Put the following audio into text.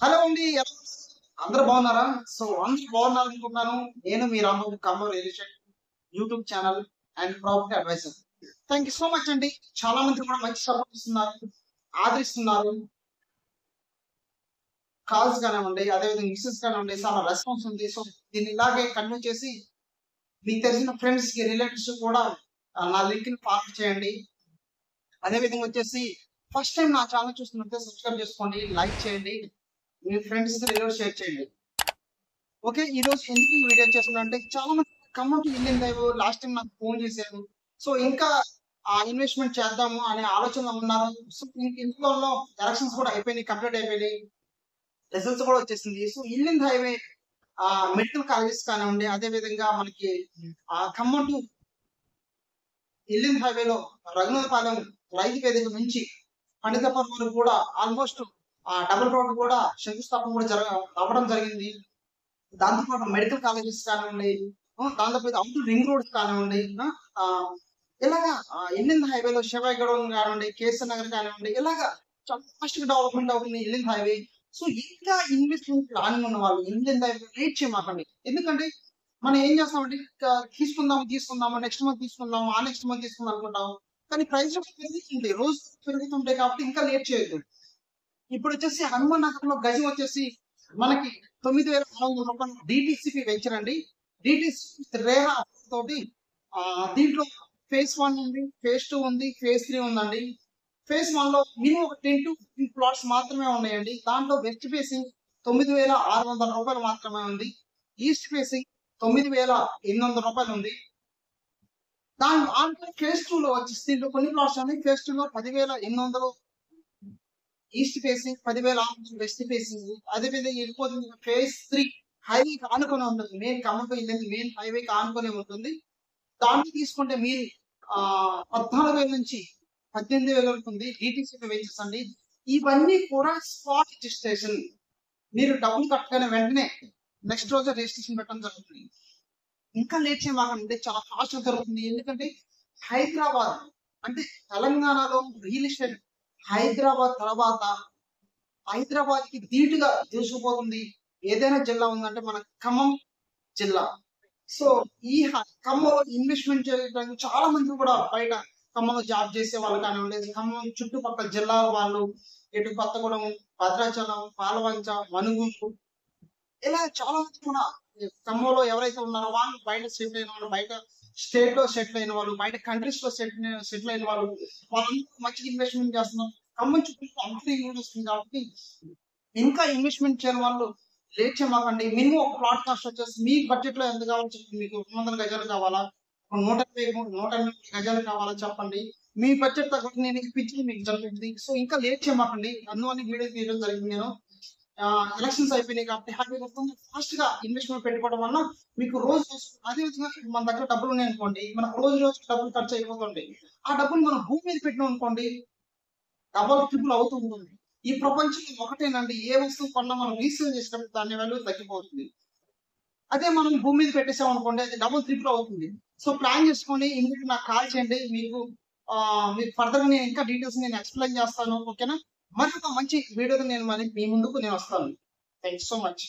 Hello అండి, అందరూ బాగున్నారా? సో అందరూ బాగున్నారు అనుకుంటున్నాను. నేను మీ Rambabu Kammar real estate YouTube channel and property advisor. Thank you so much అండి. చాలా మంది కూడా మంచి సపోర్ట్ ఇస్తున్నారు, ఆదరిస్తున్నారు. కాల్స్ కానివ్వండి, అదేవిధంగా మిస్సెస్ కానివ్వండి, చాలా రెస్పాన్స్ ఉంది. సో దీన్ని ఇలాగే కంటిన్యూ చేసి మీకు తెలిసిన ఫ్రెండ్స్ కి, రిలేటివ్స్ కూడా నా లింక్ ని ఫార్వర్డ్ చేయండి. అదేవిధంగా వచ్చేసి ఫస్ట్ టైం నా ఛానల్ చూస్తున్నట్టే సబ్స్క్రైబ్ చేసుకోండి, లైక్ చేయండి, మీ ఫ్రెండ్స్ రిలేటివ్స్ షేర్ చేయండి. ఓకే, ఈ రోజు ఎందుకు ఈ వీడియో చేస్తున్నా అంటే చాలా మంది ఖమ్మంకి వెళ్ళింది లాస్ట్ టైం నాకు ఫోన్ చేశారు. సో ఇంకా ఆ ఇన్వెస్ట్మెంట్ చేద్దాము అనే ఆలోచనలో ఉన్నారు. సో ఇంట్లో ఎలక్షన్స్ కూడా అయిపోయినాయి, కంప్లీట్ అయిపోయినాయి, రిజల్ట్స్ కూడా వచ్చేసింది. So Yellandu highway medical colleges కానివ్వండి, అదే విధంగా మనకి ఖమ్మం టు ఇల్లింద్ హైవేలో రఘునాథపాలెం రైతు వేదిక నుంచి పండితపురం వరకు కూడా ఆల్మోస్ట్ డబుల్ రోడ్ కూడా శంకుస్థాపన కూడా అవ్వడం జరిగింది. దాంతోపాటు మెడికల్ కాలేజెస్ కానివ్వండి, దాంతోపాటు అవుట్ రింగ్ రోడ్స్ కానివ్వండి, ఇలాగా ఇల్లింద్ హైవేలో శివాయిగూడెం కానివ్వండి, కేసర్ నగర్ కానివ్వండి, ఇలాగా చాలా ఫాస్ట్ గా డెవలప్మెంట్ అవుతుంది ఇల్లింద్ హైవే. సో ఇంకా ఇన్వెస్ట్మెంట్ ప్లానింగ్ ఉన్న వాళ్ళు ఇల్లింద్ హైవే వెయిట్ చేయమాకండి. ఎందుకంటే మనం ఏం చేస్తామంటే తీసుకుందాము నెక్స్ట్ మంత్ తీసుకుందాము, ఆ నెక్స్ట్ మంత్ తీసుకుందాం అనుకుంటాం. కానీ ప్రైస్ పెరుగుతుంటాయి, రోజు పెరుగుతుంటాయి, కాబట్టి ఇంకా లేట్ చేయొద్దు. ఇప్పుడు వచ్చేసి హనుమాన్ నగర్ లో గజం వచ్చేసి మనకి 9,600 రూపాయలు డిటిసిపి వెంచర్ అండి. డిటిసి రేరా తోటి దీంట్లో ఫేజ్ 1 ఉంది, ఫేజ్ 2 ఉంది, ఫేజ్ 3 ఉందండి. ఫేజ్ 1 లో మినిమం ఒక 10 to 15 ప్లాట్స్ మాత్రమే ఉన్నాయండి. దాంట్లో వెస్ట్ ఫేసింగ్ 9,600 రూపాయలు మాత్రమే ఉంది. ఈస్ట్ ఫేసింగ్ 9,800 రూపాయలు ఉంది. దాంట్లో ఫేజ్ 2 లో వచ్చేసి దీంట్లో కొన్ని ప్లాట్స్ ఉన్నాయి. ఫేజ్ 2 లో 10,800 ఈస్ట్ ఫేసింగ్, 10,600 వెస్ట్ ఫేసింగ్. అదే విధంగా వెళ్ళిపోతుంది ఫేజ్ 3 హైవేకి ఆనుకొని ఉంటుంది. మెయిన్ ఖమ్మం మెయిన్ హైవేకి ఆనుకొని ఉంటుంది. దాన్ని తీసుకుంటే మీరు 14,000 నుంచి 18,000 వరకు ఉంది. డిటిసి వెంచర్స్ అండి. ఇవన్నీ కూడా స్పాట్ రిజిస్ట్రేషన్. మీరు డబ్బులు కట్టగానే వెంటనే నెక్స్ట్ రోజే రిజిస్ట్రేషన్ పెట్టడం జరుగుతుంది. ఇంకా లేట్ చేయమాకండి, చాలా ఫాస్ట్ గా జరుగుతుంది. ఎందుకంటే హైదరాబాద్ అంటే తెలంగాణలో రియల్ ఎస్టేట్ హైదరాబాద్ తర్వాత హైదరాబాద్ కి ధీటుగా దూసుకుపోతుంది ఏదైనా జిల్లా ఉందంటే మన ఖమ్మం జిల్లా. సో ఈ ఖమ్మంలో ఇన్వెస్ట్మెంట్ చేయడానికి చాలా మంది కూడా బయట ఖమ్మంలో జాబ్ చేసే వాళ్ళు కానివ్వండి, ఖమ్మం చుట్టుపక్కల జిల్లాల వాళ్ళు, ఇటు కొత్తగూడెం, భద్రాచలం, పాలవంచ, మనుగురు, ఇలా చాలా మంది కూడా ఖమ్మంలో ఎవరైతే ఉన్నారో వాళ్ళు బయట సెటిల్ అయిన వాళ్ళు, బయట స్టేట్ లో సెటిల్ అయిన వాళ్ళు, బయట కంట్రీస్ లో సెటిల్ అయిన వాళ్ళు, వాళ్ళందరూ మంచిగా ఇన్వెస్ట్మెంట్ చేస్తున్నారు. ఖమ్మం చుట్టూ అంతా వస్తుంది కాబట్టి ఇంకా ఇన్వెస్ట్మెంట్ చేయని వాళ్ళు లేట్ చేయమాకండి. మినిమం ఒక ప్లాట్ కాస్ట్ వచ్చేసి మీ బడ్జెట్ లో ఎంత కావాలో చెప్పండి. మీకు 200 గజాలు కావాలా, 180 గజాలు కావాలా చెప్పండి. మీ బడ్జెట్ తగ్గట్టు నేను ఇప్పించి మీకు జరుగుతుంది. సో ఇంకా లేట్ చేయమాకండి. అందువల్ల వీడియో తీయడం జరిగింది. నేను ఎలక్షన్స్ అయిపోయినాయి కాబట్టి హ్యాపీగా ఫాస్ట్ గా ఇన్వెస్ట్మెంట్ పెట్టుకోవడం వల్ల మీకు రోజు అదే విధంగా మన దగ్గర డబ్బులు ఉన్నాయి అనుకోండి, మనకు రోజు డబ్బులు ఖర్చు అయిపోతుంది. ఆ డబ్బులు మనం భూమి మీద పెట్టినాం అనుకోండి, డబల్ ట్రిపుల్ అవుతూ ఉంటుంది. ఈ ప్రపంచంలో ఒకటేనండి, ఏ వస్తువు కొన్నా మనం రీసేల్ చేసినప్పుడు దాని వాల్యూ తగ్గిపోతుంది. అదే మనం భూమి మీద పెట్టేసాం అనుకోండి, అది డబుల్ ట్రిపుల్ అవుతుంది. సో ప్లాన్ చేసుకోండి. ఇమీడియట్ నాకు కాల్ చేయండి. మీకు ఫర్దర్ నేను ఇంకా డీటెయిల్స్ నేను ఎక్స్ప్లెయిన్ చేస్తాను. ఓకేనా? మరి ఒక మంచి వీడియోతో నేను మీ ముందుకు వస్తాను. Thank you so much.